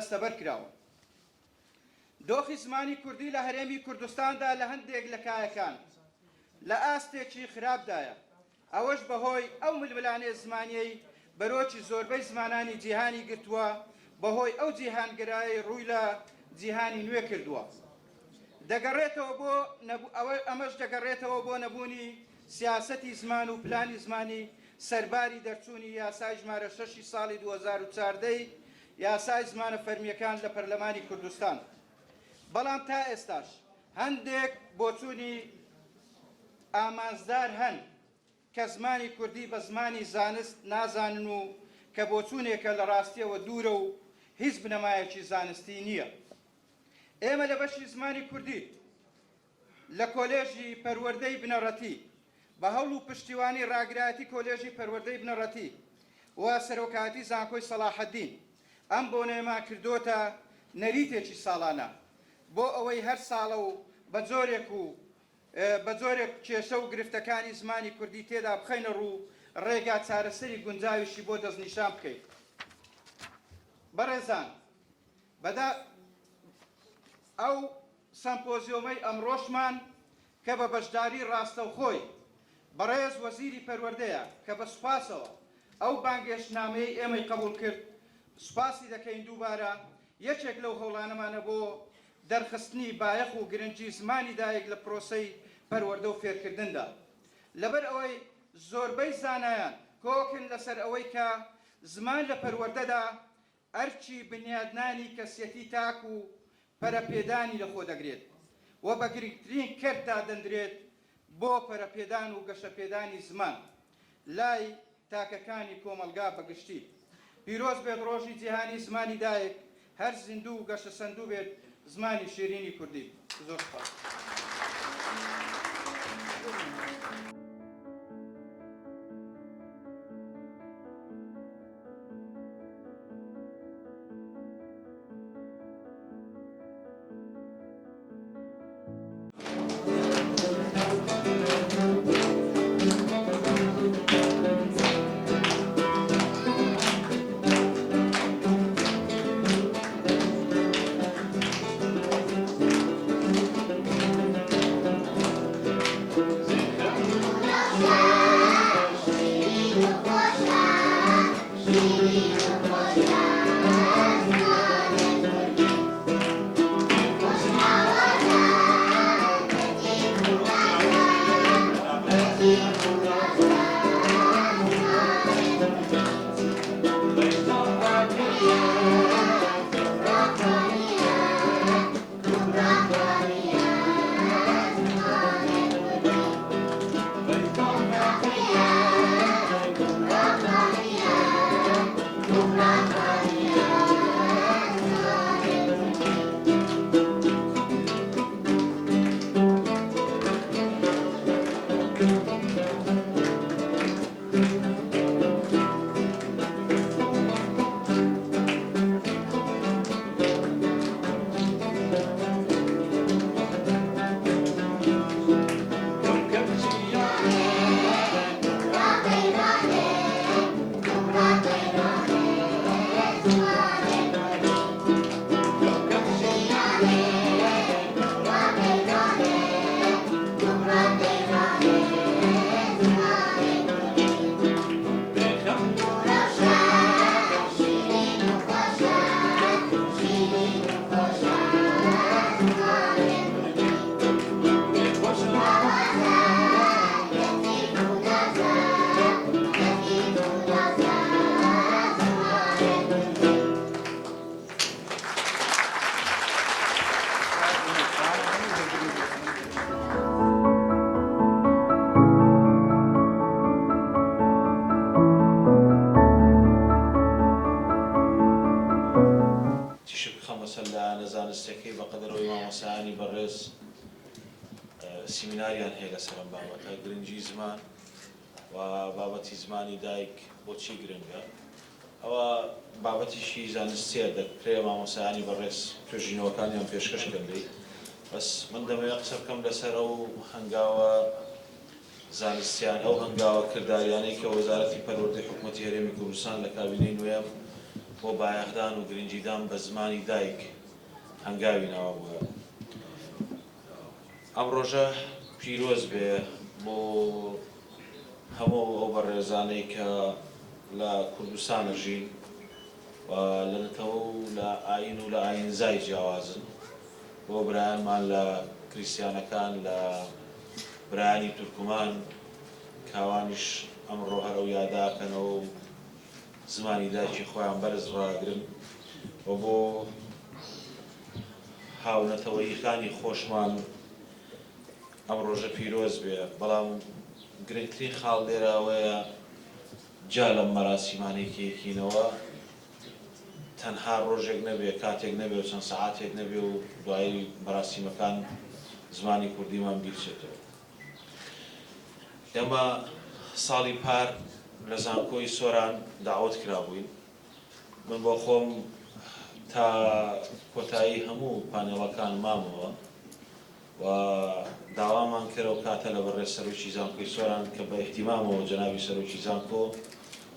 دەستەبەر کراوە. دۆخی زمانی کوردی لە هەرێمی کوردستاندا لە هەندێک لە کایەکان لە ئاستێکی خراپدایە. ئەوەش بەهۆی ئەو ململانێ زمانیەی بەرۆکی زۆربەی زمانانی جیهانی گرتووە، بەهۆی ئەو جیهانگرایی ڕووی لە جیهانی نوێ کردووە. ئەمەش دەگەڕێتەوە بۆ نەبوونی سیاسەتی زمان و پلانی زمانی سەرباری دەرچوونی یاسای ژمارە 6 ساڵی 2014 یاسای زمانە فەرمیەکان لە پەرلەمانی کوردستان. بەڵام تا ئێستاش هەندێک بۆچوونی ئامانزدار هەن کە زمانی کوردی بە زمانی زانست نازانن و کە بۆچوونێکە لە ڕاستیەوە دوورە و هیچ بنەمایەکی زانستی نییە. ئێمە لە بەشی زمانی کوردی لە کۆلێژی پەروەردەی بنەڕەتی بە هەوڵ و پشتیوانی ڕاگرایەتی کۆلێژی پەروەردەی بنەڕەتی و سەرۆکاتی زانکۆی سەلاحەدین ئەم بۆنەیەمان کردوتە نەریتێکی ساڵانە بۆ ئەوەی هەر ساڵە و بە جۆرێک کێشە و گرفتەکانی زمانی کوردی تێدا بخەینە ڕوو ڕێگا چارەسەری گونجاویشی بۆ دەستنیشان بکەیت. بەڕێزان، بەدا ئەو سەمپۆزیۆمەی ئەمڕۆشمان کە بە بەشداری ڕاستەوخۆی بەڕێز وەزیری پەروەردەیە کە بە سوپاسەوە ئەو بانگێشنامەی ئێمەی قبول کرد سوپاسی دەکەین دووبارە یەکێک لەو هەوڵانەمانە بۆ دەرخستنی بایەخ و گرنگی زمانی دایک لە پرۆسەی پەروەردە و فێرکردندا. لەبەر ئەوەی زۆربەی زانایان کۆکن لەسەر ئەوەی کە زمان لە پەروەردەدا ئەرچی بنیادنانی کەسیەتی تاک و پەرەپێدانی لەخۆ دەگرێت و بە گرنگترین کەرتا دەندرێت بۆ پەرەپێدان و گەشەپێدانی زمان لای تاکەکانی کۆمەلگا بەگشتی. پیرۆز بێت ڕۆژی جیهانی زمانی دایک، هەر زیندوو و گەشە سەندوو بێت زمانی شیرینی کوردی. زۆر سپاس. زانستەکەی بەقەدەرەوەی مامۆسایانی بەڕێز سیمیناریان هەیە لەسەر ئەم بابەتە گرنگی زمان و بابەتی زمانی دایک بۆچی گرنگە. ئەوە بابەتیشی زانستیە دەکرێت مامۆسایانی بەڕێز توێژینەوەکانیان پێشکەشکەن دەی. بەس من دەمەوێت قسە بکەم لەسەر ئەو هەنگاوە زانستیان، ئەو هەنگاوە کرداریانەی کە وەزارەتی پەروەردەی حکوومەتی هەرێمی کوردستان لە کابینەی نوێ بۆ بایەخدان و گرنگیدان بە زمانی دایک هەنگاوی ناوە بووە. ئەم ڕۆژە پیرۆز بێ بۆ هەموو ئەو بەڕێزانەی کە لە کوردستان ژین و لە نەتەوە و لە ئاین و لە ئاینزای جیاوازن، بۆ برایانمان لە کریسیانەکان لە برایانی تورکمان کاوانیش ئەمڕۆ هەرەو یاداکەنەوە و زمانی دایکی خۆیان بەرز ڕاگرن و بۆ هاونەتەوەییەکانی خۆشمان ئەم ڕۆژە پیرۆز بێ. بەڵام گرنگترین خاڵ لێرە ئەوەیە جا لەم مەراسیمانێکیەکینەوە تەنها ڕۆژێک نەبێ، کاتێک نەبێ و چەند سەعاتێک نەبێ و دوایی مەراسیمەکان زمانی کوردیمان بیرچێتەوە. ئێمە ساڵی پار لە زانکۆی سۆران داوەت کرابووین. من بۆ خۆم تا کۆتایی هەموو پانێڵەکان مامەوە و داوامان کردەوە کاتە لە بەڕێز سەرۆکی زانکۆی سۆران کە بە ئیحتیمامەوە جەنابی سەرۆکی زانکۆ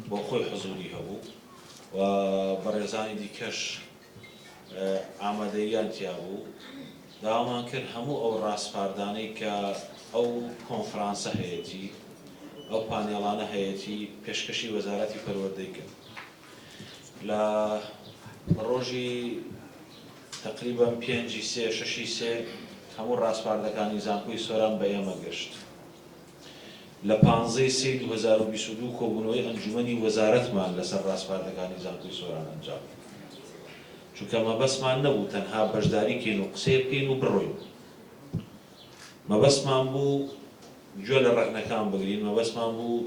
بۆ خۆی حزوری هەبوو و بەڕێزانی دیکەش ئامادەییان تیا بوو. داوامان کرد هەموو ئەو ڕاستپاردانەی کە ئەو کۆنفرانسە هەیەی، ئەو پانێڵانە هەیەی پێشکەشی وەزارەتی پەروەردەی کرد. لە ڕۆژی تقریبان 5-6 هەموو ڕاستپاردەکانی زانکۆی سۆران بە ئێمە گەشت. لە 15/3/2022 کۆبوونەوەی ئەنجومەنی وەزارەتمان لەسەر ڕاستپاردەکانی زانکۆی سۆران ئەنجام. چونکە مەبەستمان نەبوو تەنها بەشداری بکەین و قسەی بکەین و بڕۆین. مەبەستمان بوو گوێ لە ڕەگنەکان بگرین، مەبەستمان بوو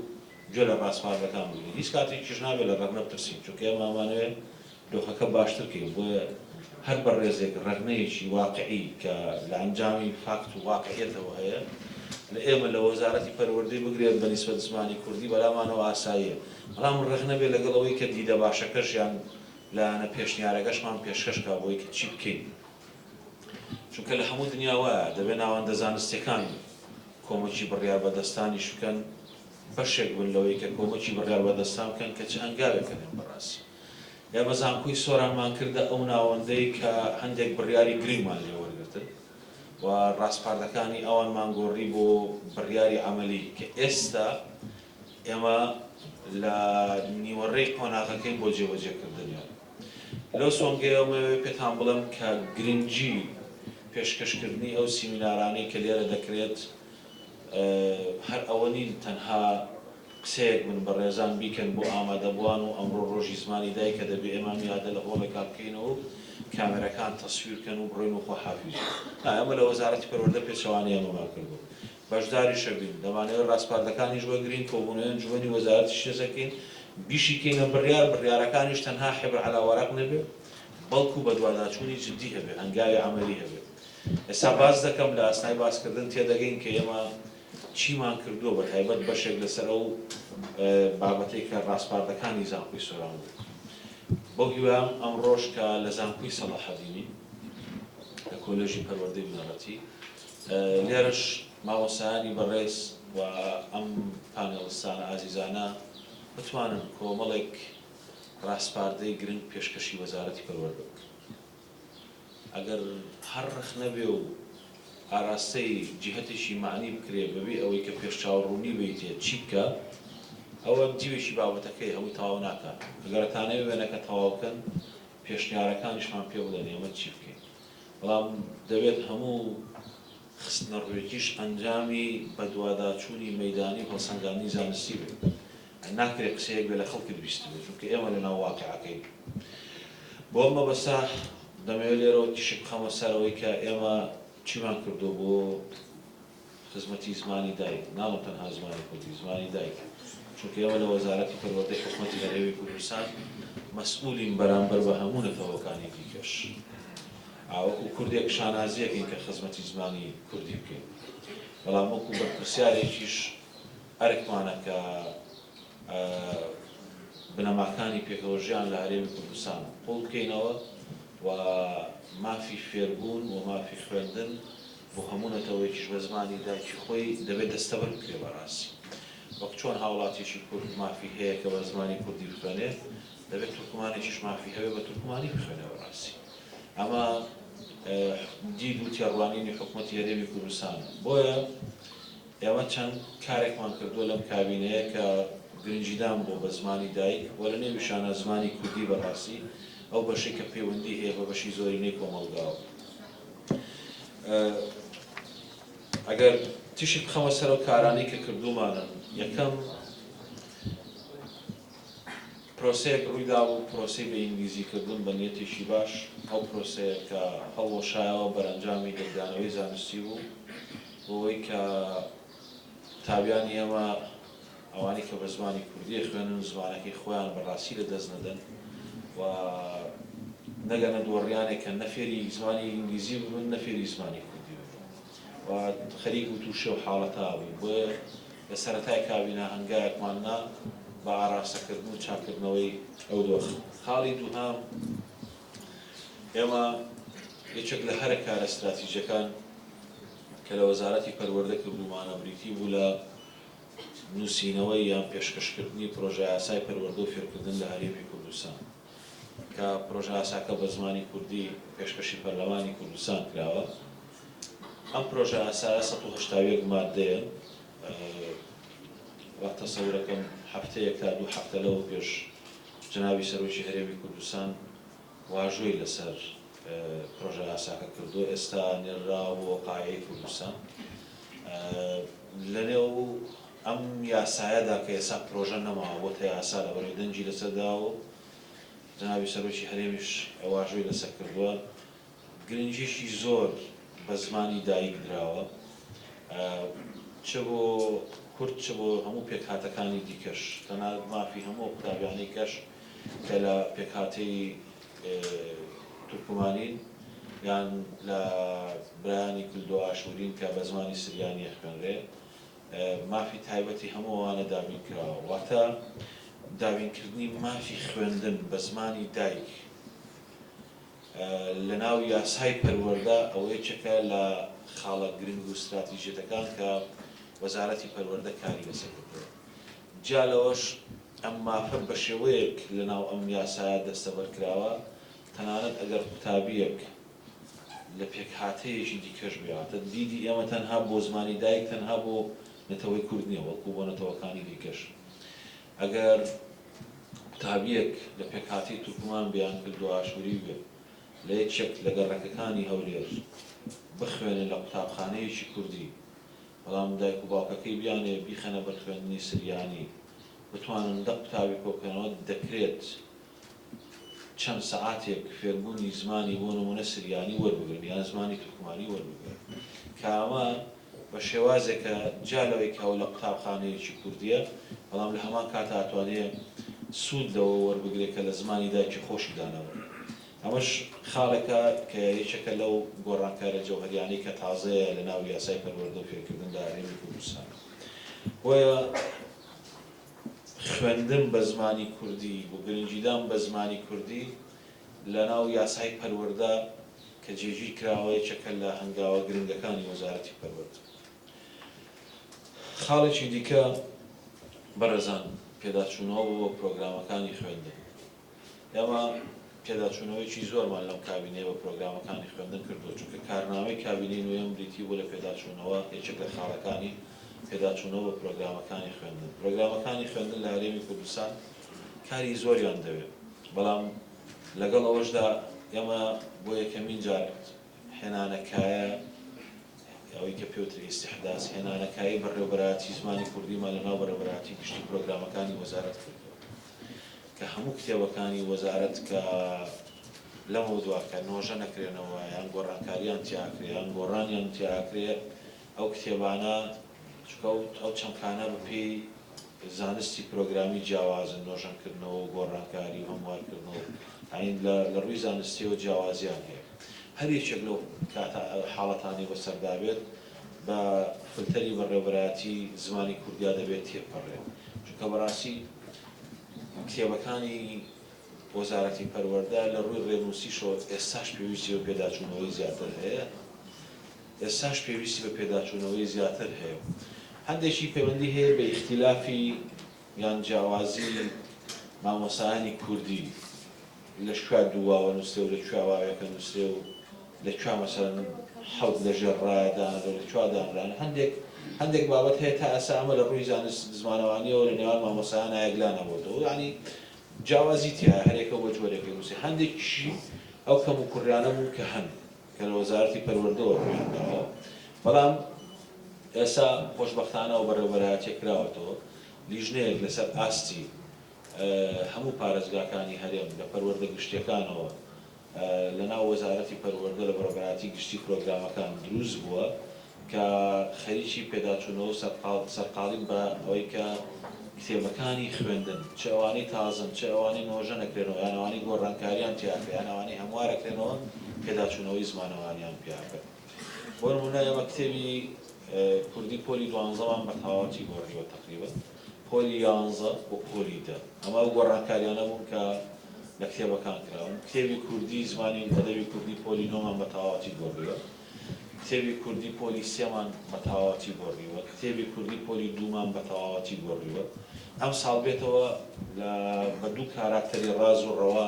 گوێ لە ڕاستپاردەکان بگرین. هیچ کاتێکیش نابێت لە ڕەگنە بترسین، چونکە ئێمە ئەمانەوێت دۆخەکە باشتر بکەین. بۆیە هەر بەڕێزێک ڕەگنەیەکی واقعی کە لە ئەنجامی فاکت و واقعیەتەوە هەیە لە ئێمە لە وەزارەتی پەروەردەی بگرێت بە نیسبەت زمانی کوردی بەلامانەوە ئاساییە. بەڵام ڕەگنە بێت لەگەڵەوەی کە دیدە باشەکەش یان لایەنە پێشنیارەکەشمان پێشکەشکا بۆی کە چی بکەین. چونکە لە هەموو دنیا وایە دەبێت ناوەندە زانستیەکان کۆمەکی بڕیار بەدەستانی شکەن بەشێک بن لەوەی کە کۆمەکی بڕیار بەدەستان بکەن کە چ هەنگاوێکەن بەڕاستی. ئێمە زانکۆی سۆرانمان کردە ئەو ناوەندەی کە هەندێک بڕیاری گرنگمان لێ وەرگرتن و ڕاستپاردەکانی ئەوانمان گۆڕی بۆ بڕیاری عەمەلی کە ئێستا ئێمە لە نیوەڕێی قۆناغەکەی بۆ جێبەجێکردنیان. لەو سۆنگەیەوە پێتان بڵێم کە گرنگی پێشکەشکردنی ئەو سیمینارانەی کە لێرە دەکرێت هەر ئەوە نین تەنها قسەیەک من بە ڕێزان بیکەن بۆ ئامادەبووان و ئەمڕۆ ڕۆژی زمانی دایکە دەبێت ئێمە میادە لە هۆڵێکا بکەینەوە و کامێرەکان تەسویرکەن و بڕۆین و خۆحافیز. ئێمە لە وەزارەتی پەروەردە پێچەوانەی ئەمەمان کردبوو. بەشداریشە بین، دەمانەوێت ڕاستپاردەکانیش وەرگرین، کۆبوونەوەی ئەنجومەنی وەزارەتی شێزەکەین، بیشیکەینە بڕیارەکانیش تەنها حیبر عەلا وەرەق نەبێت، بەڵکو بە دواداچوونی جددی هەبێت، هەنگاوی عەمەلی هەبێت. ئێستا باس دەکەم لە ئاسنای باسکردن تێدەگەین کە ئێمە چیمان کردووە بە تایبەت بەشێک لەسەر ئەو بابەتەی کە ڕاستپاردەکانی زانکۆی سۆران بوو. بۆ هیوام ئەمڕۆژ کە لە زانکۆی سەلاحەدینی لە کۆلێژی پەروەردەی بنەڕەتی لێرەش مامۆستایانی بەڕێز و ئەم پانێڵستانە ئازیزانە بتوانن کۆمەڵێک ڕاستپاردەی گرنگ پێشکەشی وەزارەتی پەروەردە بکەن. ئەگەر هەر ڕخ نەبێ و ئاراستەی جیهەتێکی معنی بکرێ بەبێ ئەوەی کە پێشچاوڕوونی بیتێ چی بکە، ئەوە دیوێکی بابەتەکەی هەمووی تەواو ناکات. ئەگەرتانەوێ وێنەکە تەواوکەن پێشنیارەکانیشمان پێ بڵێن ئێمە چی بکەین. بەڵام دەبێت هەموو خستنە ڕوێکیش ئەنجامی بە دوواداچوونی مەیدانی و هەڵسەنگاندنی زانستی بێت. ناکرێت قسەیەک بێ لە خەڵکت بیست بێت، چونکە ئێمە لەناو واقعەکەین. بۆ ئەمە بەسا دەمەوێت لێرەوە تیشک بخەمە سەرەوەی کە ئێمە چیمان کردو بۆ خزمەتی زمانی دایک، ناڵم تەنها زمانی کوردی، زمانی دایک. چونکە ئێمە لە وەزارەتی پەروەردەی حکوومەتی هەرێمی کوردستان مەسئولین بەرامبەر بە هەموو نەتەوەکانی دیکەش. وەکو کوردێک شانازیەکەین کە خزمەتی زمانی کوردی بکەین. بەڵام وەکو بەرپرسیارێکیش ئەرکمانە کە بنەماکانی پێکەوەژیان لە هەرێمی کوردستان قوڵ بکەینەوە و مافی فێربوون و مافی خوێندن بۆ هەموو نەتەوەیەکیش بە زمانی دایکی خۆی دەبێت دەستەبەر بکرێ بەڕاستی. وەک چۆن هاوڵاتیشی کورد مافی هەیە کە بە زمانی کوردی بخوێنێت، دەبێت تورکمانێکیش مافی هەوێ بە تورکمانی بخوێنەوە ڕاستی. ئەمە دید و تێڕوانینی حکوومەتی هەرێمی کوردستان. بۆیە ئێمە چەند کارێکمان کردووە لەم کابینەیە کە گرنگیدان بۆ بە زمانی دایک وە لە نێویشانە زمانی کوردی بەڕاستی ئەو بەشەی کە پەیوەندی هەیە بە بەشی زۆرینەی کۆمەڵگاوە. ئەگەر تیشی بخەمە سەرەوە کارانەی کە کردومانە، یەکەم پرۆسەیەک ڕوویدا و پرۆسەی بە ئینگلیزیکردن بە نیەتێکی باش، ئەو پرۆسەیە کە هەڵوەشایەوە بەرەنجامی دەرگانەوەی زانستی بوو بۆەوەی کە تابیانی ئێمە ئەوانی کە بە زمانی کوردی خوێنن زمانەکەی خۆیان بەڕاستی لە دەست نەدەن و نەگەنە دۆڕیانێک کە نەفێری زمانی ئینگلیزی ببن نەفێری زمانی کوردی ببن و خەریک و تووشێ و حاڵەتا بووین. بۆیە لە سەرەتای کابینە هەنگایەکماننا بە ئاراستەکردن و چاکردنەوەی ئەو دۆخ. خاڵی دووهام ئێمە یەکێک لە هەرە کارە استراتیژیەکان کە لە وەزارەتی پەروەردە کردومانە بریتی بوو لە نووسینەوەی یان پێشکەشکردنی پرۆژە یاسای پەروەردە و فێرکردن لە هەرێمی کوردستان کە پرۆژە یاساکە بە زمانی کوردی پێشکەشی پەرلەمانی کوردستان کراوە. ئەم پرۆژە یاسایە 181 مادەیە. وەک تەسەورەکەم هەفتەیەک تا دوو هەفتە لەوە پێش جنابی سەرۆکی هەرێمی کوردستان واژۆی لەسەر پرۆژە یاساکە کردو. ئێستا نێراوە بۆ قایەی کوردستان. لەنێو ئەم یاسایەدا کە ئێستا پرۆژە نەماوە بۆتە یاسا لە بەرەوەی دەنجی لەسەردا و جنابی سەرۆکی هەرێمیش واژۆی لەسەر کردووە. گرنگیشی زۆر بە زمانی دایک دراوە، چ بۆ کورد چ بۆ هەموو پێکهاتەکانی دیکەش، تەنانەت مافی هەموو قوتابیانەی کەش کە لە پێکهاتەی تورکمانین یان لە برایانی کولد و ئاشورین کە بە زمانی سریانی خوێنرێ مافی تایبەتی هەمووانە دابین کراوە. واتە دابینکردنی مافی خوێندن بە زمانی دایک لە ناو یاسای پەروەردە ئەوە یەکێکە لە خاڵە گرنگ و استراتیژیەکان کە وەزارەتی پەروەردە کاری لەسەر کردووە. جا لەوەش ئەم مافە بە شێوەیەک لە ناو ئەم یاسایە دەستەبەرکراوە تەنانەت ئەگەر قوتابیەک لە پێکهاتەیەکی دیکەش بێتە دیدی ئێمە تەنها بۆ زمانی دایک تەنها بۆ نەتەوەی کورد نییە وەڵکو بۆ نەتەوەکانی دیکەش. ئەگەر قوتابیەک لە پێکهاتی تورکمان بیان کرد و ئاشووری بێت لە یەکێک لە گەڕەکەکانی هەولێر بخوێنن لە قوتابخانەیەکی کوردی، بەڵام دایک و باوکەکەی بیانێ بیخەنە بەر خوێندنی سریانی بتوانن دە قوتابی کۆبکەنەوە، دەکرێت چەند سەعاتێک فێربوونی زمانی بۆ نمونە سریانی وەربگرن یان زمانی تورکمانی وەربگرن کە ئەمە بە شێوازێکە جا لەوەی کە لە قوتابخانەیەکی کوردیە بەڵام لە هەمان کاتە ئەتوانێت سوود لەوە وەربگرێت کە لە زمانی دایکی خۆشی دانەوە. ئەمەش خاڵێکە کە یەکێکە لەو گۆڕانکارە جەوهەریانەی کە تازەیە لە ناو یاسای پەروەردە و فێرکردن لە هەرێمی کوردستان. بۆیە خوێندن بە زمانی کوردی بۆ گرنگیدان بە زمانی کوردی لە ناو یاسای پەروەردە کە جێژی کراوە یەکێکە لە هەنگاوە گرنگەکانی وەزارەتی پەروەردە. خاڵێکی دیکە بەڕێزان پێداچوونەوە بۆ پرۆگرامەکانی خوێندن. ئێمە پێداچوونەوەیکی زۆرمان لەم کابینەیە بە پرۆگرامەکانی خوێندن کردووە چونکە کارنامەی کابینەی نوێم بریتی بوو لە پێداچوونەوە یەکێک لە خاڵەکانی پێداچوونەوە بە پرۆگرامەکانی خوێندن. پرۆگرامەکانی خوێندن لە هەرێمی کوردستان کاری زۆریان دەوێت، بەڵام لەگەڵ ئەوەشدا ئێمە بۆ یەکەمین جار هێنانەکایە ئەوەی کە پێوتری ئیستیحداس هێنانەکایی بەڕێوەبەرایەتی زمانی کوردیمان لەناو بەڕێوەبەرایەتی گشتی پرۆگرامەکانی وەزارەت کردووە کە هەموو کتێبەکانی وەزارەت کە لەمەوە دواکە نۆژە نەکرێنەوە یان گۆڕانکاریان تیاکرێ یان گۆڕانیان تیاکرێ ئەو کتێبانە چکە ئەو چەمکانە بەپێی زانستی پرۆگرامی جیاوازن نۆژەنکردنەوە و گۆڕانکاری و هەموارکردنەوە ئاین لە ڕووی زانستیەوە جیاوازیان هەیە. هەر یەکێک لەو حاڵەتانی بەسەردابێت بە فلتەری بەڕێوەبەرایەتی زمانی کوردیا دەبێت تێپەڕێت چونکە بەڕاستی کتێبەکانی وەزارەتی پەروەردە لە ڕووی ڕێنووسیشەوە ئێستاش پێویستی بە پێداچوونەوەی زیاتر هەیە، ئێستاش پێویستی بە پێداچوونەوەی زیاتر هەیە. هەندێکی پەیوەندی هەیە بە ئیختیلافی یان جیاوازی مامۆسایانی کوردی لە شوێ دوواوە نووسێ و لە کوێواوەکە نووسێ و لە کوێ مەسەڵەن حەوت لە ژێڕایدانە لە کوێدانران هەندێک بابەت هەیە تا ئەسا ئەمە لە ڕووی زانست زمانەوانیەوە لە نێوان مامۆسایان ئاگلانەبووەوە ینی جیاوازی تیا هەرێکە بۆ جۆرێکی نووسێ هەندێکیشی ئەو کەم و کوڕیانە بوو کە هەن کە لە وەزارەتی پەروەردەوە ڕوویانداوە بەڵام ئێستا خۆشبەختانە و بەڕێوەبەرهاتیە کراوەتەوە لیژنەیەک لەسەر ئاستی هەموو پارێزگاکانی هەرێم لە پەروەردە گشتیەکانەوە لەناو وەزارەتی پەروەردە لە بەڕێوەبەرهاتی گشتی پرۆگرامەکان دروست بووە کە خەریکی پێداچوونەوە سەرقاڵین بە ئەوەی کە کتێبەکانی خوێندن چ ئەوانەی تازن چ ئەوانەی نۆژە نەکرێنەوە یان ئەوانەی گۆڕانکاریان تیاکە یان ئەوانەی هەموارەکرێنەوە پێداچوونەوەی زمانەوانیان پیاکە بۆ نمونە ئێمە کتێبی کوردی پۆلی 12مان بە تەواوەتی گۆڕیوە تەقریبەن پۆلی 11 بۆ پۆلی 10 ئەمە گۆڕانکاریانە بوون کە لە کتێبەکان کراون کتێبی کوردی زمانی ئەدەبی کوردی پۆلی 9مان بە تەواوەتی گۆڕیوە کتێبی کوردی پۆلی 3مان بە تەواوەتی گۆڕیوە کتێبی کوردی پۆلی 2مان بە تەواوەتی گۆڕیوە ئەم ساڵ بێتەوە بە دوو کاراکتەری ڕاز و ڕەوا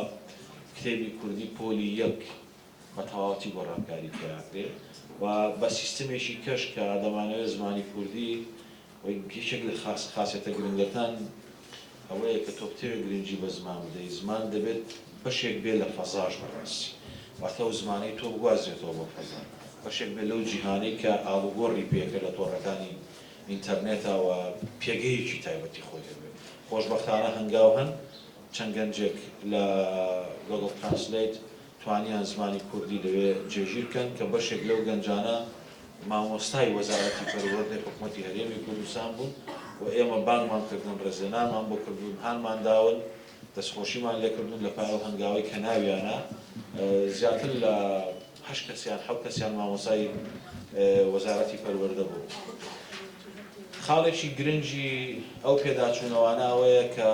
کتێبی کوردی پۆلی 1 بە تەواوەتی گۆڕانکاری پێاکرێ و بە سیستمێکی کەش کە دەمانەوێت زمانی کوردی یەکێک لە خاسیەتە گرنگەکان ئەوەیە کە تۆ کتێبێک گرنگی بە زمان بدەیت زمان دەبێت بەشێک بێ لە فەزاش بەڕاستی واتە ئەو زمانەی تۆ بگوازرێتەوە بۆ فەزا بەشێک بێ لەو جیهانەی کە ئاڵوگۆڕی پێکرد لە تۆڕەکانی ئینتەرنێتەوە پێگەیەکی تایبەتی خۆی دەبێت خۆشبەختانە هەنگاو هەن چەند گەنجێک لە گوگڵ ترانسلیت توانیان زمانی کوردی لەوێ جێژیر بکەن کە بەشێک لەو گەنجانە مامۆستای وەزارەتی پەروەردەی حکوومەتی هەرێمی کوردستان بوون و ئێمە بانگمان کردن ڕێزێنانمان بۆ کردوون هانمان داون دەستخۆشیمان لێکردون لە پای ئەو هەنگاوەی کە ناویانە زیاتر لە 8 کەسیان 7 کەسیان مامۆسای وەزارەتی پەروەردە بوو خاڵێکی گرنگی ئەو پێداچوونەوانە ئەوەیە کە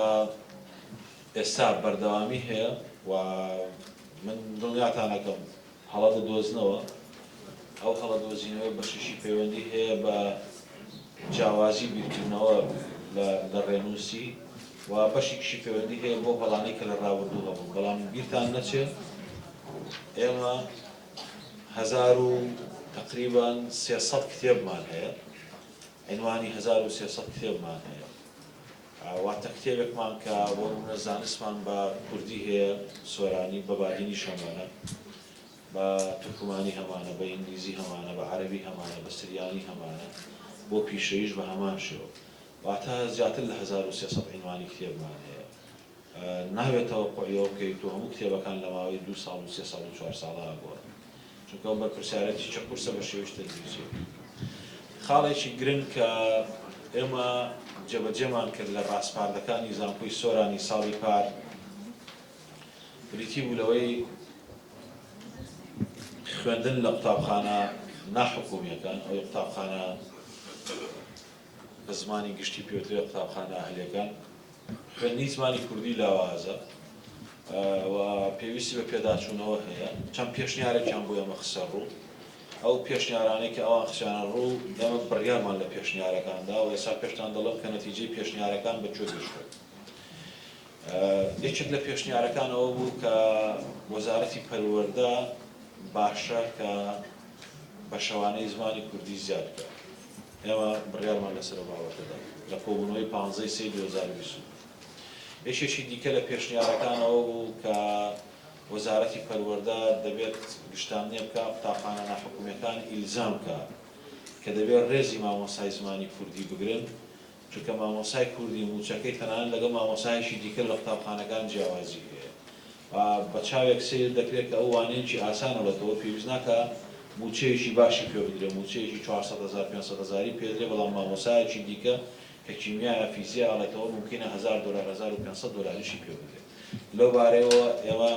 ئێستا بەردەوامی هەیە و من دڵنیاتانەکەم هەڵە دەدۆزنەوە ئەو هەڵە دۆزینەوە بەششی پەیوەندی هەیە بە جیاوازی بیرکردنەوە لە ڕێنووسی و بەشێکشی پەیوەندی هەیە بۆ هەڵانەی کە لە ڕابردوو هەبوو بەڵام بیرتان نەچێت ئێمە 1000 تقریبا 300 کتێبمان هەیە عنوانی 1300 کتێبمان هەیە واتە کتێبێکمان کە بۆ نمونە زانستمان بە کوردی هەیە سۆرانی بە بادینی شەمانە بە تورکمانی هەمانە بە ئینگلیزی هەمانە بە عەرەبی هەمانە بە سریانی هەمانە بۆ پیشەیش بە هەمان شێوە واتە زیاتر لە 1300 عنوانی کتێبمان هەیە ناوێتەوە قۆیەوە بکەیت و هەموو کتێبەکان لە ماوەی 2 ساڵ و 3 ساڵ و 4 ساڵە بووە چونکە ئەو بەرپرسیارەتی چە کورسە بە شێوەی تەدریجی خاڵێکی گرنگ کە ئێمە جێبەجێمان کرد لە ڕاستپاردەکانی زانکۆی سۆرانی ساڵی پار بریتی بوو لەوەی خوێندن لە قوتابخانە ناحکومیەکان ئەو قوتابخانە بە زمانی گشتی پێوترێ قوتابخانە ئاهلیەکان خوێندنی زمانی کوردی لاوازە و پێویستی بە پێداچوونەوە هەیە چەند پێشنیارێکیان بۆ ئێمە خسە ڕوو ئەو پێشنیارانەی کە ئەوان خشیانە ڕوو ئێمە بڕیارمان لە پێشنیارەکاندا و ئێستا پێشتان دەڵێم کە نەتیجەی پێشنیارەکان بەکوێ گەشتووە یەکێک لە پێشنیارەکانەوە بوو کە وەزارەتی پەروەردە باشە کە بە شەوانەی زمانی کوردی زیاد بکات ئێمە بڕیارمان لەسەر باوەڕدا لە کۆبوونەوەی 15/3/2020 یەکێکی دیکە لە پێشنیارەکانەوە بوو کە وەزارەتی پەروەردە دەبێت گشتانیە بکە قوتابخانە ناحکومیەکان ئیلزام بکە کە دەبێت ڕێزی مامۆسای زمانی کوردی بگرن چونکە مامۆسای کوردی موچەکەی تەنانەت لەگەڵ مامۆسایەکی دیکە لە قوتابخانەکان جیاوازی هەیە بە چاوێک سیر دەکرێت کە ئەو وانەیەکی ئاسانە بێتەوە پێویست ناکە موچەیەکی باشی پێ بدرێت موچەیەکی 400,000 500,000 پێدرێت بەڵام مامۆسایەکی دیکە کە کیمیایە فیزیا ئاڵێتەوە ممکنە $1000 $1500 پێ بدرێت لەو بارەیەوە ئێمە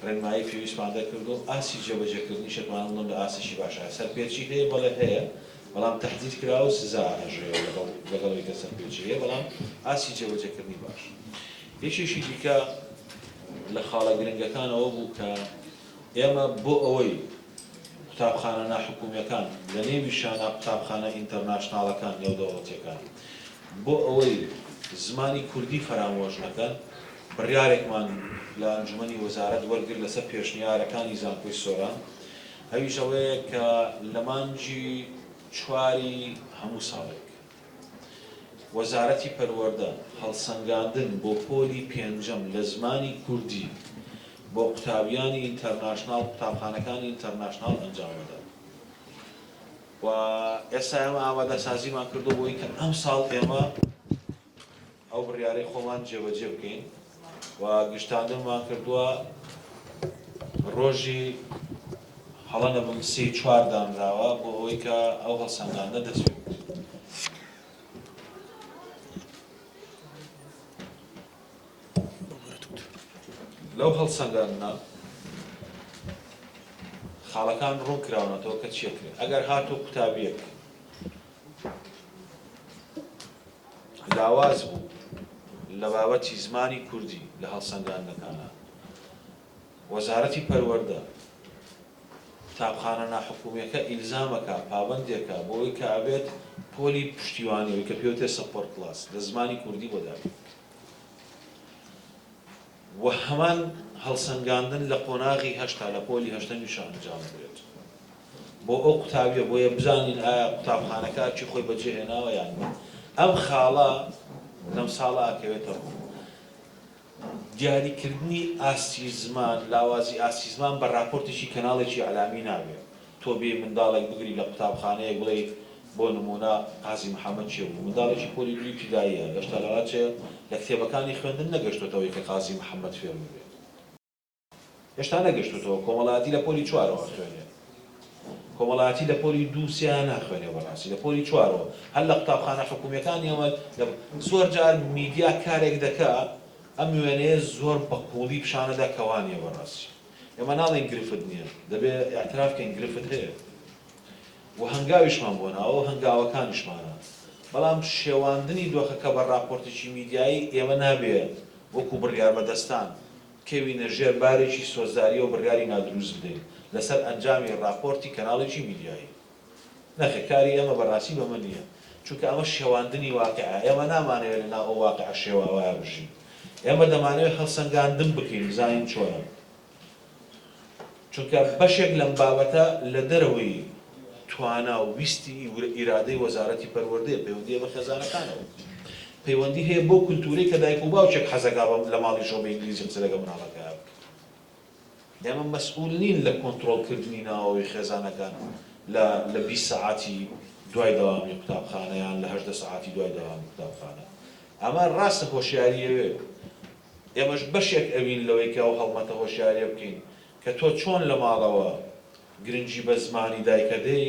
ڕێنمایی پێویستمان دەکرد و ئاسی جێبەجێکردنی شتوانم بڵم لە ئاسیشی باشە سەرپێچی هەیە بەڵێ هەیە بەڵام تهدید کراوە سزا هەژێت لەگەڵەوەی کە سەرپێچی هەیە بەڵام ئاسی جێبەجێکردنی باش یەکێکی دیکە لە خاڵە گرنگەکانەوە بوو کە ئێمە بۆ ئەوەی قوتابخانە ناحکومیەکان لە نێوی شانە قوتابخانە ئینتەرناشناڵەکان نێودەوڵەتیەکان بۆ ئەوەی زمانی کوردی فەرامۆژ نەکەن بڕیارێکمان لە ئەنجومەنی وەزارەت وەرگرت لەسەر پێشنیارەکانی زانکۆی سۆران هەویش ئەوەیە کە لە مانگی چواری هەموو ساڵێک وەزارەتی پەروەردە هەڵسەنگاندن بۆ پۆلی پێنجەم لە زمانی کوردی بۆ قوتابیانی ئینتەرناشناڵ قوتابخانەکانی ئینتەرناشناڵ ئەنجام دەدات و ئێستا ئێمە ئامادەسازیمان کردو بۆی کە ئەم ساڵ ئێمە ئەو بڕیارەی خۆمان جێبەجێ بکەین و گشتاندنمان کردووە ڕۆژی هەڵە نەبم 3-4 دانراوە بۆ ئەوەی کە ئەو هەڵسەنگاندنە دەست پێ بکەین. لەو هەڵسەنگاندنە خاڵەکان ڕوون کراونەتەوە کە چیەکرێت ئەگەر هاتوو قوتابیەک لاواز بوو لە بابەتی زمانی کوردی لە هەڵسەنگاندنەکانە وەزارەتی پەروەردە قوتابخانە ناحکومیەکە ئیلزامەکە پابەندێکە بۆ ئەوەی کە ئەبێت پۆلی پشتیوانیەوەی کە پێوتێ سەپۆرت کلاس لە زمانی کوردی بۆ دابێت و هەمان هەڵسەنگاندن لە قۆناغی هەشتا لە پۆلی هەشتەمیشە ئەنجام بێت بۆ ئەو قوتابیە بۆیە بزانین ئایا قوتابخانەکە چی خۆی بەجێهێناوە یان ئەم خاڵە لەم ساڵە ئەکەوێتە ڕوو دیاریکردنی ئاستی زمان لاوازی ئاستی زمان بە راپۆرتێکی کەناڵێکی عەلامی نابێت تۆ بێ منداڵێک بگری لە قوتابخانەیە بڵێ بۆ نمونە قازی محەممەد چێ بوو منداڵێکی پۆلی دوی پیداییە گەشتە لەوات چێ لە کتێبەکانی خوێندن نەگەشتۆتەوەی کە قازی محەممەد فێر بێت هێشتا نەگەشتوتەوە کۆمەڵایەتی لە پۆلی 4ەوە خوێنێ کۆمەڵایەتی لە پۆلی 2-3 ناخوێنێ بەڕاستی لە پۆلی 4ەوە هەر لە قوتابخانە حکوومیەکانی ئەمە زۆر جار میدیا کارێک دەکات ئەم وێنەیە زۆر بەقووڵی پیشانەدا کەوانیە بەڕاستی ئێمە ناڵێن گرفت نییە دەبێت ئاعترافکەین گرفت هەیە و هەنگاویشمان بۆ ناوە هەنگاوەکانیشمانە بەڵام شێواندنی دۆخەکە بە راپۆرتێکی میدیایی ئێمە نابێت وەکو بڕیار بەدەستان کەوینە ژێر بارێکی سۆزداری و بڕیاری نادروست بدەین لەسەر ئەنجامی راپۆرتی کەناڵێکی میدیایی نەخێ کاری ئێمە بەڕاستی بەمە نییە چونکە ئەمە شێواندنی واقعە ئێمە نامانەوێت لەناو ئەو واقعە شێواوایە بژین ئێمە دەمانەوێت هەڵسەنگاندن بکەین بزانین چۆنە چونکە بەشێک لەم بابەتە لە دەرەوەی توانا و ویستی ئیرادەی وەزارەتی پەروەردەیە پەیوەندیە بە خێزانەکانەوە پەیوەندی هەیە بۆ کولتورەی کە دایک و باوچێک حەزەکا لە ماڵی شۆ بە ئینگلیزی قسە لەگەڵ مناڵەکە بکە ئێمە مەسئول نین لە کۆنتڕۆڵکردنی ناوەوەی خێزانەکان لە 20 سەعاتی دوای دەوامی قوتابخانەیان لە 18 سەعاتی دوای دەوامی قوتابخانە ئەمە ڕاستە هۆشیاریەوێ ئێمەش بەشێک ئەوین لەوەی کە ئەو هەڵمەتە هۆشیاریە بکەین کە تۆ چۆن لە ماڵەوە گرنگی بە زمانی دایکە دەی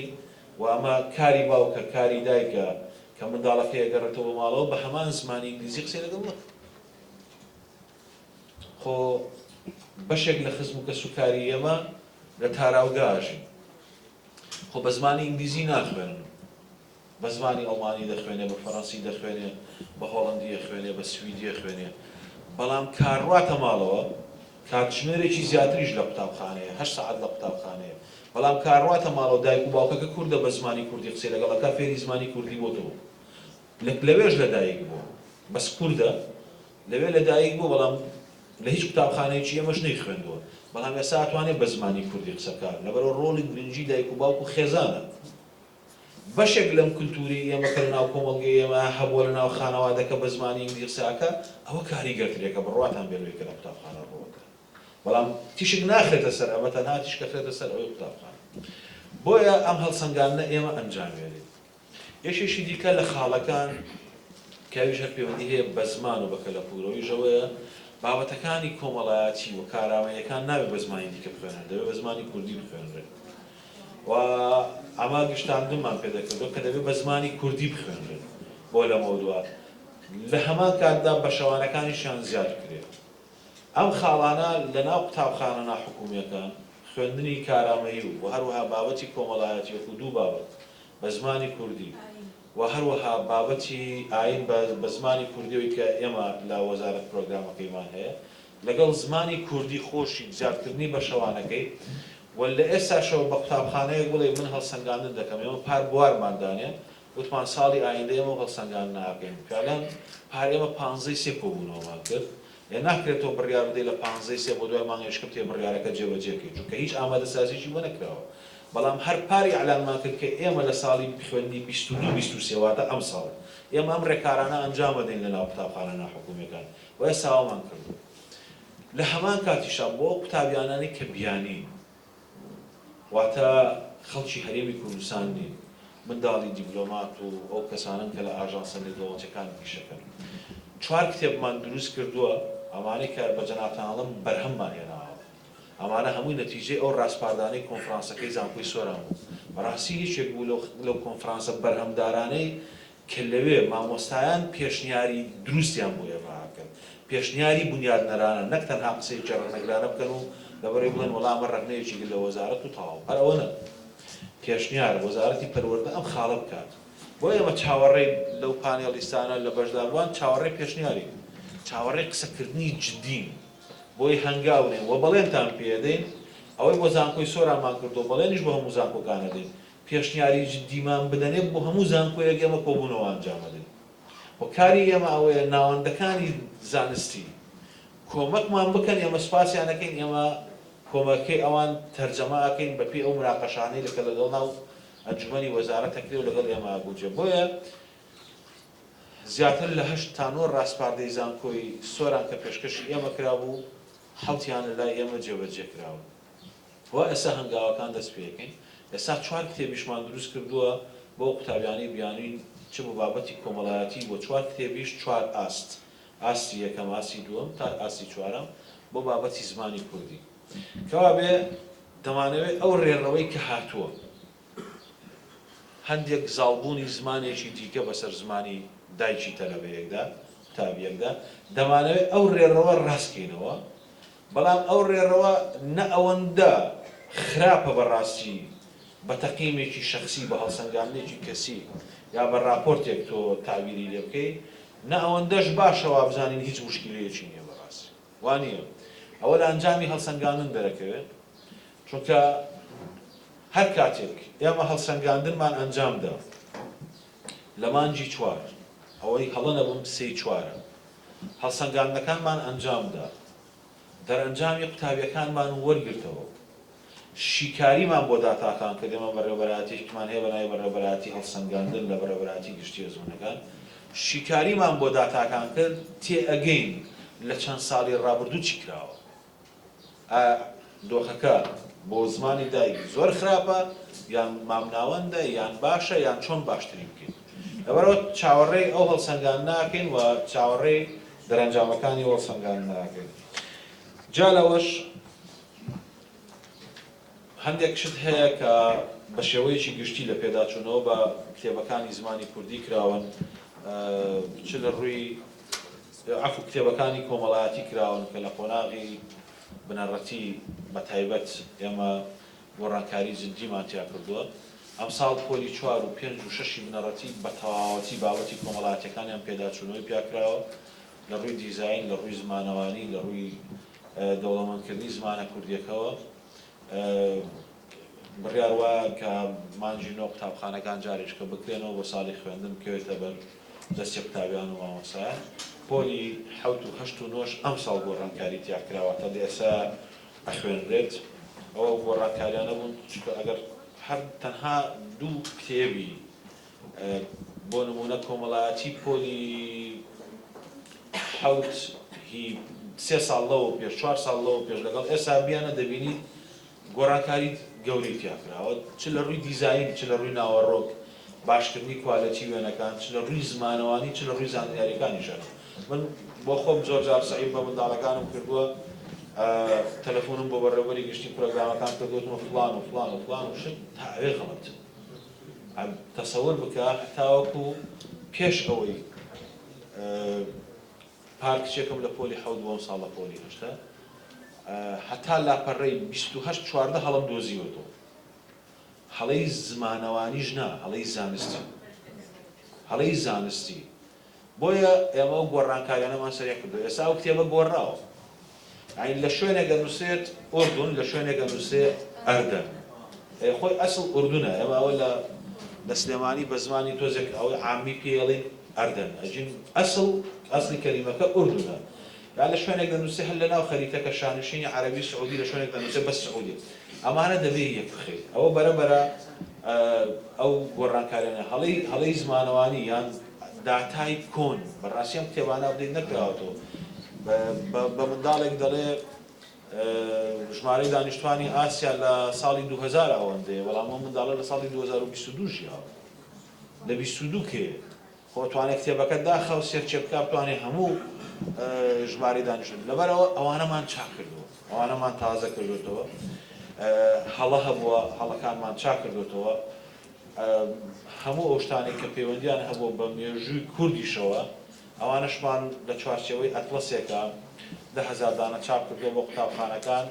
و ئەمە کاری باوکە کاری دایکە کە منداڵەکە ئەگەڕێتەوە بە ماڵەوە بە هەمان زمانی ئینگلیزی قسەی لەگەڵ بکە خۆ بەشێک لە خزم و کەسوکاری ئێمە لە تاراوگاژین خۆ بە زمانی ئینگلیزی ناخوێنن بە زمانی ئەڵمانی دەخوێنێ بە فەڕەنسی دەخوێنێ بە هۆڵەندی دەخوێنێ بە سویدی دەخوێنێ بەڵام کاڕواتە ماڵەوە کاتژمێرێکی زیاتریش لە قوتابخانەیە 8 سەعات لە قوتابخانەیە بەڵام کاڕواتە ماڵەوە دایک و باوکەکە کوردە بە زمانی کوردی قسەی لەگەڵەکە فێری زمانی کوردی بۆتەوە لەوێش لەدایک بوو بەس کووردە لەوێ لەدایک بوو بەڵام لە هیچ قوتابخانەیەکی ئێمەش نەیخوێندووە بەڵام ئێستا ئەتوانێت بە زمانی کوردی قسەکار لەبەرەوە ڕۆڵی گرنگی دایک و باوک و خێزانە بەشێک لەم کولتوری ئێمە کە لەناو کۆمەڵگەی ئێمە هەبووە لەناو خانەوادەکە بە زمانی ئینگلیزی قسەکە ئەوە کاریگەرترێکە بڕواتان بێنەوەی کە لە قوتابخانە ڕۆوەکە بەڵام تیشک ناخرێتە سەر ئەمە تەنها تیشکە خرێتە سەر ئەوەی قوتابخانە بۆیە ئەم هەڵسەنگاندنە ئێمە ئەنجامێنین یەکێکی دیکە لە خاڵەکان کاویش هەر پەیوەندی هەیە بە زمان و بە کەلەپوورەوەیشەوەیە بابەتەکانی کۆمەڵایەتی و کارامەیەکان نابێت بە زمانی دیکە بخوێنن دەبێت بە زمانی کوردی بخوێنرێت و ئەمە گشتاندنمان پێ دەکردەوە کە دەبێت بە زمانی کوردی بخوێنرێت بۆ لە مەودووە لە هەمان کاتدا بە شەوانەکانیشیان زیاد کرێت ئەم خاڵانە لەناو قوتابخانە ناحکومیەکان خوێندنی کارامەیی و هەروەها بابەتی کۆمەڵایەتی وەکو دوو بابەت بە زمانی کوردی و هەروەها بابەتی ئاین بە زمانی کوردیەوەی کە ئێمە لە وەزارەت پرۆگرامەکەیمان هەیە لەگەڵ زمانی کوردی خۆشی زیادکردنی بە شەوانەکەی و لە ئێستاشەوە بە قوتابخانەیەک بڵێ من هەڵسەنگاندن دەکەم ئێمە پار بوارماندانێ وتمان ساڵی ئایندە ئێمە هەڵسەنگاندن ناکەین فعلەن پار ئێمە 15 کۆبوونەوەمان کرد یا ناکرێتەوە بڕیار بدەیت لە 15 بۆ دوای مانگی شکم تێ بڕیارەکە جێبەجێکەیت چونکە هیچ ئامادەسازیی بۆ نەکراوە بەڵام هەر پاری ئەعلانمان کرد کە ئێمە لە ساڵی خوێندنی 22-23 واتە ئەم ساڵ ئێمە ئەم ڕێکارانە ئەنجام بدەین لە ناو قوتابخانە ناحکوومیەکان و ئێستا ئەومان کردو لە هەمان کاتیشا بۆ قوتابیانانی کە بیانی واتە خەڵکی هەرێمی کوردستان نین منداڵی دیپلۆمات و ئەو کەسانن کە لە ئاژانسە نێودەوڵەتیەکان پیشەکەن 4 کتێبمان دروست کردووە ئەمانەی کە بە جەنابتانڵم بەرهەممان هێناوە ئەمانە هەمووی نەتیجەی ئەو ڕاستپاردانەی کۆنفرانسەکەی زانکۆی سۆران بوو بەڕاستی هیچێک بوو لەو کۆنفرانسە بەرهەمدارانەی کە لەوێ مامۆستایان پێشنیاری دروستیان بۆ ئێمەکەن پێشنیاری بنیادنەرانە نەک تەنها قسەی جێڕەنەگرانە بکەن و لەبەرەوەی بڵێن وەڵامە ڕەنگەیەکی لە وەزارەت و تەواو هەر ئەوە نە پێشنیار وەزارەتی پەروەردە ئەم خاڵە بکات بۆ ئێمە چاوەڕێی لەو پانێڵیستانە لە بەشداربووان چاوەڕێی پێشنیاری چاوەڕێی قسەکردنی جدین بۆی هەنگاونێن و بەڵێنتان پێدەین ئەوەی بۆ زانکۆی سۆرانمان کردو بەڵێنیش بۆ هەموو زانکۆکانە دێن پێشنیاری جدیمان بدەنێت بۆ هەموو زانکۆیەک ئێمە کۆبوونەوە ئەنجامەدەین و کاری ئێمە ئەوەیە ناوەندەکانی زانستی کۆمەکمان بکەن ئێمە سپاسیانەکەین ئێمە کۆمەکەی ئەوان تەرجەمە ئەکەین بەپێی ئەو مراقەشانەی لەگەڵ ناو ئەنجومەنی وەزارەت تەکری و لەگەڵ ئێمە ئاگوجێ بۆیە زیاتر لە 8 تا 9 ڕاستپاردەی زانکۆی سۆران کە پێشکەشی ئێمە کرابوو 7یان لای ئێمە جێبەجێ کراوە و ئێستا هەنگاوەکان دەست پێەکەین ئێستا 4 کتێبیشمان دروست کردووە بۆ قوتابیانی بیانوین چ بۆ بابەتی کۆمەڵایەتی بۆ 4 کتێبیش 4 ئاست ئاستی یەکەم ئاستی دووەم تا ئاستی چوارەم بۆ بابەتی زمانی کوردی کەوا بێ دەمانەوێت ئەو ڕێڕەوەی کە هاتووە هەندێک زاڵبوونی زمانێکی دیکە بەسەر زمانی دایکی تەلەبەیەکدا تابیەکدا دەمانەوێت ئەو ڕێڕەوە ڕاستکەینەوە بەڵام ئەو ڕێڕەوە نە ئەوەندە خراپە بەڕاستی بە تەقیمێکی شەخصی بە هەڵسەنگاندنێکی کەسی یا بە راپۆرتێک تۆ تاویری لێ بکەیت نە ئەوەندەش باشەوە بزانین هیچ مشکلەیەکی نییە بەڕاستی وانە ئەوە لە ئەنجامی هەڵسەنگاندن دەرەکەوێت چونکە هەر کاتێک ئێمە هەڵسەنگاندنمان ئەنجامدا لە مانجی 4 ئەوەی هەڵە نەبووم 3/4 هەڵسەنگاندنەکانمان ئەنجامدا دەرەنجامی قوتابیەکانمان وەرگرتەوە شیکاریمان بۆ داتاکان کە دێمە بەڕێوەبەرایەتێکمان هەیە بەناوی بەڕێوەبەرایەتی هەڵسەنگاندن لە بەڕێوەبەرایەتی گشتیە زۆنەکان شیکاریمان بۆ داتاکان کرد تێئەگەین لە چەند ساڵی ڕابردوو چی کراوە دۆخەکە بۆ زمانی دایک زۆر خراپە یان مامناوەندە یان باشە یان چۆن باشتری بکەین لەبەرەوە چاوەڕێی ئەو هەڵسەنگان ناکەین و چاوەڕێی دەرەنجامەکانی هەڵسەنگان ناکەین جا لەوەش هەندێک شت هەیە کە بە شێوەیەکی گشتی لە پێداچوونەوە بە کتێبەکانی زمانی کوردی کراون چ لە ڕووی عفو کتێبەکانی کۆمەڵایەتی کراون کە لە قۆناغی بنەڕەتی بە تایبەت ئێمە گۆڕانکاری جدیمان تیا کردووە ئەم ساڵ پۆلی 4 و 5 و 6 بنەڕەتی بە تەواوەتی بابەتی کۆمەڵایەتیەکانیان پێداچوونەوەی پیاکراوە لە ڕووی دیزاین لە ڕووی زمانەوانی لە ڕووی دەوڵەمەندکردنی زمانە کوردیەکەوە بڕیار وایە کە مانجی نۆ قوتابخانەکان جارێک کە بکرێنەوە بۆ ساڵی خوێندن بکەوێتە بەر دەستی قوتابیان و مامۆستایان پۆلی 7 و 8 و 9 ئەم ساڵ گۆڕانکاری تیاکراوە تا ئێستا ئەخوێنرێت ئەوە گۆڕانکاریانە بوون چونکە ئەگەر هەر تەنها 2 کتێبی بۆ نمونە کۆمەڵایەتی پۆلی 7 هی 3 ساڵ لەوە پێش 4 ساڵ لەوە پێش لەگەڵ ئێستا بیانە دەبینیت گۆڕانکاری گەورەی تیاکراوە چ لە ڕووی دیزاین چ لە ڕووی ناوەڕۆک باشکردنی کوالەتی وێنەکان چ لە ڕووی زمانەوانی چ لە ڕووی زانیاریەکانیشە من بۆ خۆم زۆر جار سعید بە منداڵەکانم کردووە تەلەفۆنم بۆ بەڕێوەبەری گشتی پرۆگرامەکان کردوتمە فڵان و فڵان و فڵان و شت تا ئەوێ غەڵەت تەسەوور بکە تاوەکو پێش ئەوەی پارکچێکم لە پۆلی 7 بۆ ساڵ لە پۆلی 8 هەتا لاپەڕەی 28 چواردە هەڵم دۆزیوەتەوە هەڵەی زمانەوانیش نا هەڵەی زانستی هەڵەی زانستی بۆیە ئێمە ئەو گۆڕانکاریانەمان سەریع کردو ئێستا ئەو کتێبە گۆڕاوە یعنی لە شوێنێک نووسێت ئوردون لە شوێنێک نووسێت ئەردەن خۆی ئەسڵ ئوردونە ئێمە ئەوە لە سلێمانی بە زمانی تۆزێک ئەوەی عامی پێڵێن ئەردەن ئەجین ئەسڵی کەلیمەکە ئوردونە یا لە شوێنێک دەنووسێ هەر لەناو خەریتەکە شانشینی عەرەبی سعودی لە شوێنێک دەنووسێ بەس سعودی ئەمانە دەبێ یەک بخەیت ئەوە بەرەبەرە ئەو گۆڕانکاریانە هەڵەی زمانەوانی یان داتای کۆن بەڕاستی ئەم کتێبانە بدەیت نەکراوەتەوە بە منداڵێک دەڵێ ژمارەی دانیشتوانی ئاسیا لە ساڵی 2000 ئەوەندەیە بەڵام ئەم منداڵە لە ساڵی 2022 ژیاوە لە 22 کێ خۆتوانێت کتێبەکە داخەو سێرچێ بکە بتوانێ هەموو ژمارەی دانیشتوان لەبەرەوە ئەوانەمان چاک کردووە ئەوانەمان تازە کردوێتەوە هەڵە هەبووە هەڵەکانمان چاک کردوێتەوە هەموو ئەو شتانێک کە پەیوەندیان هەبوو بە مێژووی کوردیشەوە ئەوانەشمان لە چوارچێوەی ئەتلەسێکە 10,000 دانە چاپ کردووە بۆ قوتابخانەکان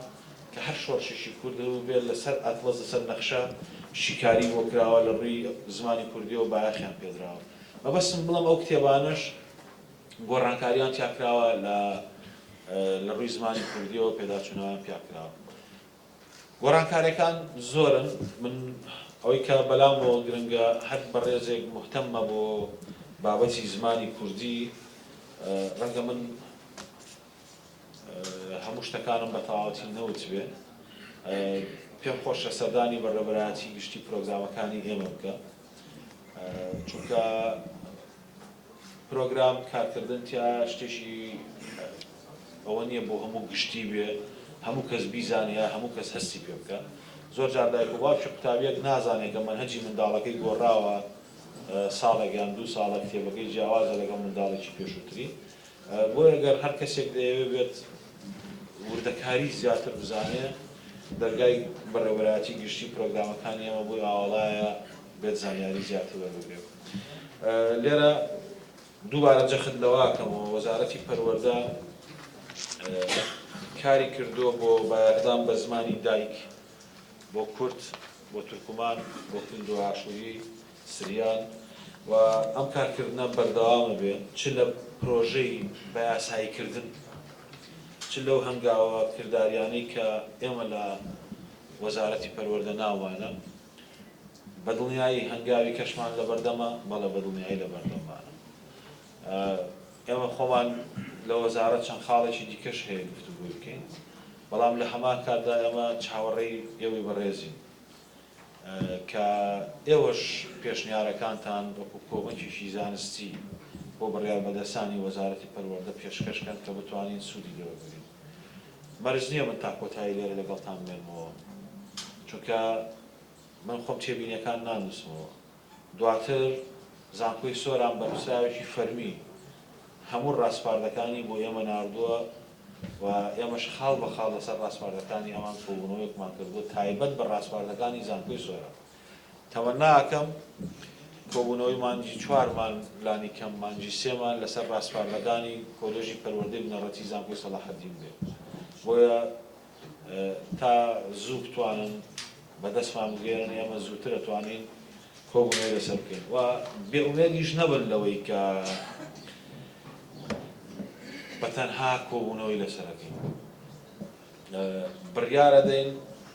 کە هەر شۆڕشێکی کورد بێت لەسەر ئەتلەس لەسەر نەخشە شیکاری بۆ کراوە لە ڕووی زمانی کوردیەوە بایەخیان پێدراوە مەبەستم بڵم ئەو کتێبانش گۆڕانکاریان تیاکراوە لە ڕووی زمانی کوردیەوە پێداچوونەوەیان پیاکراوە گۆڕانکاریەکان زۆرن من ئەوەی کە بەلامەوە گرنگە هەر بەڕێزێک محتەممە بۆ بابەتی زمانی کوردی ڕەنگە من هەموو شتەکانم بە تەواوەتی نەوت بێ پێم خۆشە سەردانی بەڕێوەبەرایەتی گشتی پرۆگرامەکانی ئێمە بکە چونکە پرۆگرام کارکردن تیا شتێکی ئەوە نییە بۆ هەموو گشتی بێ هەموو کەس بیزانێ هەموو کەس هەستی پێ بکە زۆر جار دایک و باوکە قوتابیەک نازانێت کە مەنهەجی منداڵەکەی گۆڕاوە ساڵێک یان 2 ساڵە کتێبەکەی جیاوازە لەگەڵ منداڵێکی پێشووتری بۆیە ئەگەر هەر کەسێک دەیەوێت بێت وردەکاری زیاتر بزانێ دەرگای بەڕێوەبەرایەتی گشتی پرۆگرامەکانی ئێمە بۆی ئاوەڵایە بێت زانیاری زیاتر وەربگرێت لێرە دووبارە جەخت لەواکەمەوە وەزارەتی پەروەردە کاری کردووە بۆ بەیاردان بە زمانی دایک بۆ کورد بۆ تورکمان بۆ کوند و ئاشوری سریان و ئەم کارکردنە بەردەوامە بێ چ لە پرۆژەی بەیاساییکردن چ لەو هەنگاوە کرداریانەی کە ئێمە لە وەزارەتی پەروەردە ناوانە بەدڵنیایی هەنگاوی کەشمان لە بەردەمە بەڵێ بەدڵنیایی لە بەردەمانە ئێمە خۆمان لە وەزارەت چەند خاڵێکی دیکەش هەیە گفتوگۆ بکەین بەڵام لە هەمان کاتدا ئێمە چاوەڕێی ئێوەی بەڕێزین کە ئێوەش پێشنیارەکانتان وەکو کۆمەکیشی زانستی بۆ بڕیاربەدەسانی وەزارەتی پەروەردە پێشکەشکەن کە بتوانین سوودی لێوە بگرین مەرج نییە من تا کۆتایی لێرە لەگەڵتان بێنمەوە چونکە من خۆم تێبینیەکان نانووسمەوە دواتر زانکۆی سۆران بە نووسراوێکی فەرمی هەموو ڕاستپاردەکانی بۆ ئێمە ناردووە و ئێمەش خاڵ بە خاڵ لەسەر ڕاستپاردەکانی ئەمان کۆبوونەوەیەکمان کردووە تایبەت بە ڕاستپاردەکانی زانکۆی سۆرە تەمەناکەم کۆبوونەوەی مانجی 4مان لانی کەم مانجی 3مان لەسەر ڕاستپاردەکانی کۆلێژی پەروەردەی بنەڕەتی زانکۆی سەلاحەدین بێت بۆیە تا زوو بتوانن بەدەستمان بگێرن ئێمە زووتر دەتوانین کۆبوونەوەی لەسەر بکەین و بێئومێدیش نەبن لەوەی کە بەتەنها کۆبوونەوەی لەسەرەکەین بڕیارە دەین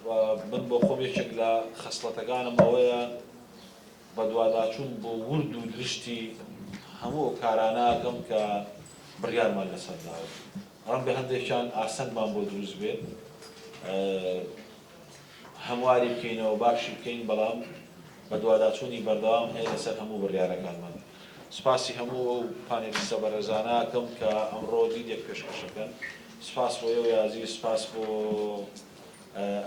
و من بۆ خۆم یەکێک لە خەسڵەتەکانم ئەوەیە بە دوواداچوون بۆ ورد و درشتی هەموو کاراناکەم کە بڕیارمان لەسەر داوە ڕەنگە هەندێکیان ئاسەندمان بۆ دروست بێت هەمواری بکەینەوە باشی بکەین بەڵام بە دوواداچوونی بەردەوام هەیە لەسەر هەموو بڕیارەکانمان سپاسی هەموو پانێلیستە بەڕێزانەکەم کە ئەمڕۆ دیدێک پێشکەشەکەن سپاس بۆ ئێوە یازی سپاس بۆ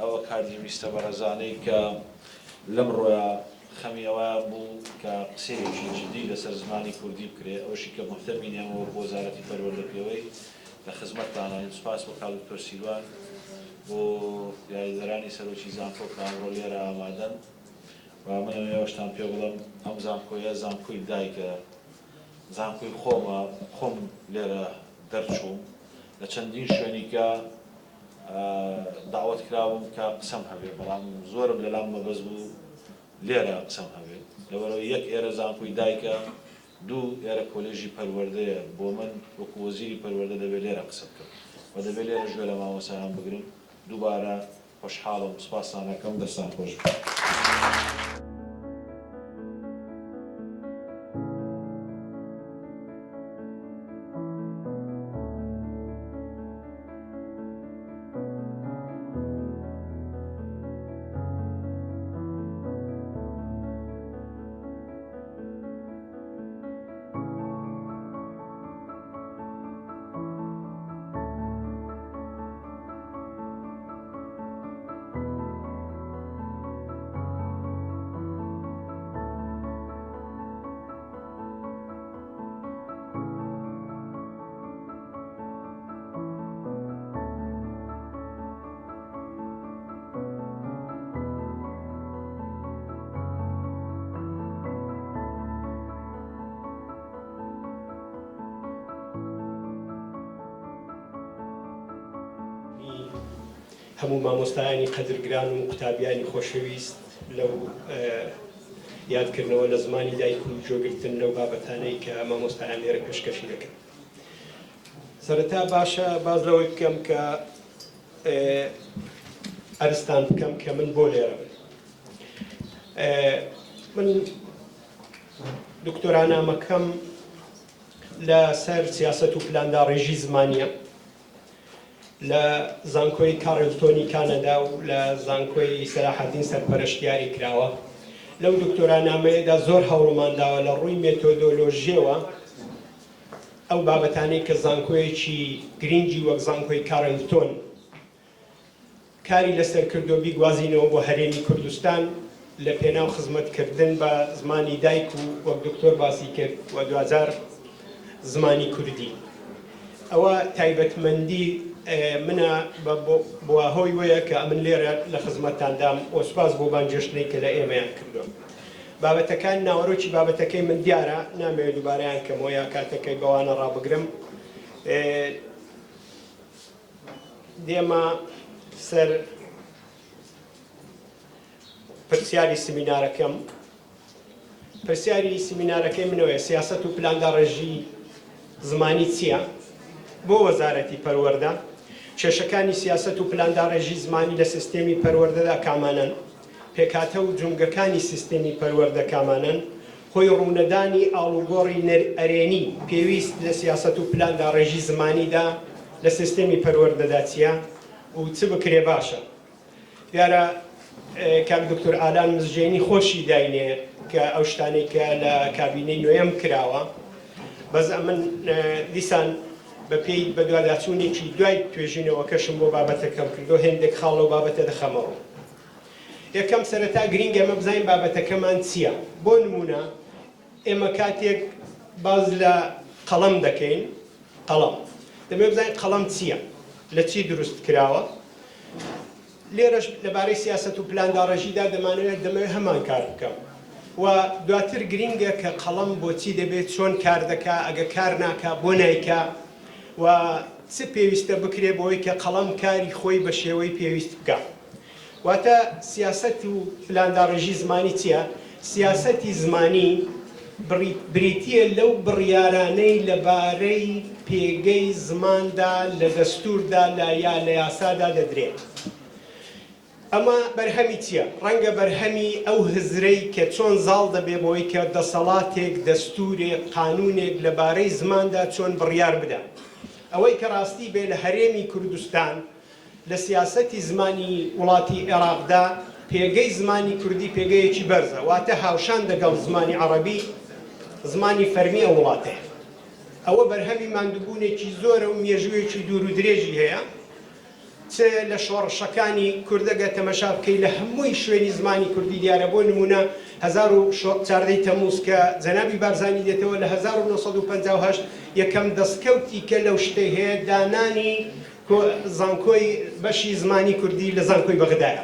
ئەوە کاردیمیستە بەڕێزانەی کە لەم ڕۆیە خەمیەوە بوو کە قسەیەکی جدی لەسەر زمانی کوردی بکرێت ئەوشی کە مەفتەبینێمەوە بۆ وەزارەتی پەروەردە پێوەی لە خزمەتتانین سپاس بۆ کاڵ دکتۆر سیلوان بۆ یاریدەرانی سەرۆکی زانکۆ کە ئەمڕۆ لێرە ئامادەن و من ئێوەشتان پێ بڵێم ئەم زانکۆیە زانکۆی دایکە زانکۆی خۆمە خۆم لێرە دەرچووم لە چەندین شوێنی کە داوەت کراوم کە قسەم هەبێ بەڵام زۆرم لەلام مەبەست بوو لێرە قسەم هەبێت لەبەرەوە یەک ئێرە زانکۆی دایکە دوو ئێرە کۆلێژی پەروەردەیە بۆ من وەکو وەزیری پەروەردە دەبێت لێرە قسە بکەم و دەبێت لێرە ژێ لە مامۆسایان بگرم دووبارە خۆشحاڵم سوپاسانەکەم دەستان خۆش بکەم هەموو مامۆستایانی قەدرگران و قوتابیانی خۆشەویست لەو یادکردنەوە لە زمانی دایک و جۆگرتن لەو بابەتانەی کە مامۆستایان لێرە پێشکەشی دەکەن. سەرەتا باشە باز لەوەی بکەم کە ئەرستان بکەم کە من بۆ لێرە بن. من دکتۆرانامەکەم لە سەر سیاسەت و پلانداڕێژی زمانیە لە زانکۆی کارلتۆنی کانەدا و لە زانکۆی سەلاحەدین سەرپەرشتیاری کراوە. لەو دکتۆرانامەیەدا زۆر هەوڵمان داوە لە ڕووی مێتۆدۆلۆژیەوە ئەو بابەتانەی کە زانکۆیەکی گرنگی وەک زانکۆی کارلتۆن کاری لەسەر کردو بیگوازینەوە بۆ هەرێمی کوردستان لە پێناو خزمەتکردن بە زمانی دایک و وەک دکتۆر باسی کرد و دوجار زمانی کوردی. ئەوە تایبەتمەندی منە بۆ هۆی وەیە کە من لێرە لە خزمەتاندام و سوپاس بۆ بانگێشتنەی کە لە ئێمەیان کردووە. بابەتەکان ناوەڕۆکی بابەتەکەی من دیارە نامەوێت دووبارەیان کەمەوە یا کاتەکەی بەوانە ڕابگرم. دێمە سەر پرسیاری سمینارەکەم. پرسیاری سمینارەکەی منەوەیە سیاسەت و پلانداڕێژی زمانی چییە؟ بۆ وەزارەتی پەروەردە کێشەکانی سیاسەت و پلانداڕێژی زمانی لە سیستێمی پەروەردەدا کامانن، پێکاتە و جونگەکانی سیستێمی پەروەردە کامانن، خۆی ڕوونەدانی ئاڵوگۆڕی ئەرێنی پێویست لە سیاسەت و پلانداڕێژی زمانیدا لە سیستێمی پەروەردەدا چییە و چ بکرێ باشە. دیارە کاک دکتۆر ئالان مزجێنی خۆشی داینێ کە ئەو شتانەی کە لە کابینەی نوێیەم کراوە، بەس من دیسان بە پێی بە دوواداچوونێکی دوای توێژینەوە کەشم بۆ بابەتەکەم کردو هێندێک خاڵ لەو بابەتە دەخەمەوە. یەکەم سەرەتا گرینگە ئێمە بزانین بابەتەکەمان چییە. بۆ نمونە ئێمە کاتێک باز لە قەڵەم دەکەین، قەڵەم دەبێت بزانین قەڵەم چییە، لە چی دروست کراوە. لێرەش لەبارەی سیاسەت و پلانداڕێژیدا دەمەوێت هەمان کار بکەم و دواتر گرینگە کە قەڵەم بۆچی دەبێت چۆن کار دەکا، ئەگە کار ناکا بۆ نایکا و چ پێویستە بکرێ بۆی کە قەڵەم کاری خۆی بە شێوەی پێویست بکە. واتە سیاسەت و پلانداڕێژی زمانی چییە؟ سیاسەتی زمانی بریتیە لەو بڕیارانەی لەبارەی پێگەی زماندا لە دەستوردا یا لە یاسادا دەدرێت. ئەمە بەرهەمی چییە؟ ڕەنگە بەرهەمی ئەو هزرەی کە چۆن زاڵ دەبێ بۆی کە دەسەڵاتێک دەستورێک قانونێک لەبارەی زماندا چۆن بڕیار بدە. ئەوەی کە ڕاستی بێ لە هەرێمی کوردستان لە سیاسەتی زمانی وڵاتی عێراقدا پێگەی زمانی کوردی پێگەیەکی بەرزە، واتە هاوشان دەگەڵ زمانی عەرەبی زمانی فەرمی ئەو وڵاتەیە. ئەوە بەرهەمی ماندووبوونێکی زۆرە و مێژوویەکی دوور و درێژی هەیە. چ لە شۆڕشەکانی کوردەگە تەمەشا بکەی لە هەمووی شوێنی زمانی کوردی دیارە. بۆ نمونە 14 تەمووز کە جەنابی بارزانی دێتەوە لە 1958 یەکەم دەستکەوتی کە لەو شتەی هەیە دانانی زانکۆی بەشی زمانی کوردی لە زانکۆی بەغدایە.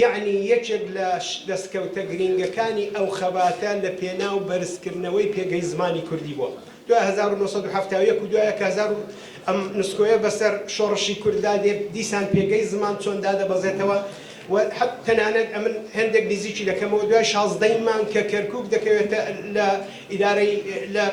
یعنی یەکێک لە دەستکەوتە گرنگەکانی ئەو خەباتە لە پێناو بەرزکردنەوەی پێگەی زمانی کوردی بووە. دوای 1970 و دوایە کە ئەم نسکۆیە بەسەر شۆڕشی کووردا دێ دیسان پێگەی زمان چۆن دادەبەزێتەوە و حەت تەنانەت ئەمن هەندێک نزیکی دەکەمەوە دوای 16 مان کە کەرکووک دەکەوێتە لە ئیدارەی لە